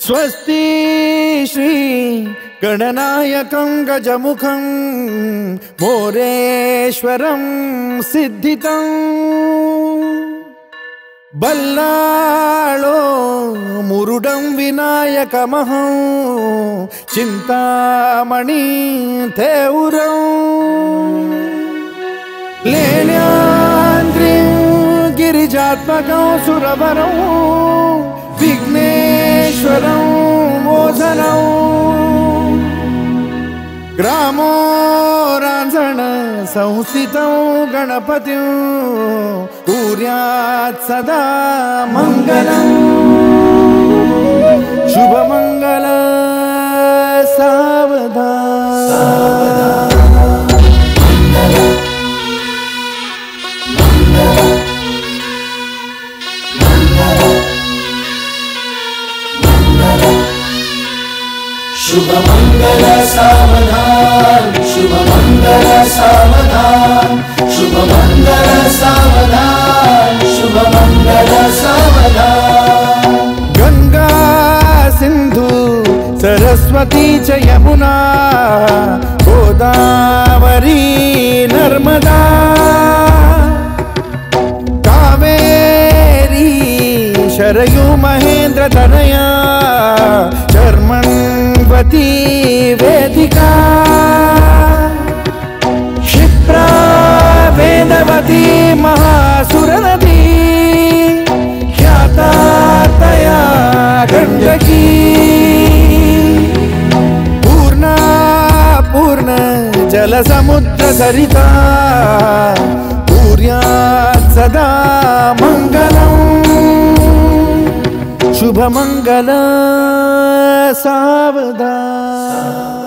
स्वस्ति श्री गणनायकं गजमुखं मोरेश्वरं सिद्धितं बल्लाळो मुरुडं विनायकमहं चिंतामणि थेउरं लेण्याद्रिं गिरिजात्मकं सुरवरं विघ्नेश्वरं मोचनं ग्रामो रांझण संस्थितं गणपतिं कुर्यात् सदा मंगलं शुभमंगल सावधान शुभमंगल सावधान शुभमंगल सावधान शुभमंगल सावधान शुभमंगल सावधान गंगा सिंधु सरस्वती च यमुना गोदावरी नर्मदा कावेरी शरयू महेंद्र तनया चर्मण्वती वेदिका क्षिप्रा वेदवती महासुरनदी ख्याता तया गण्डकी पूर्णा पूर्ण जलसमुद्र सरिता कुर्यात् सदा मंगलम् शुभमंगल सावधान।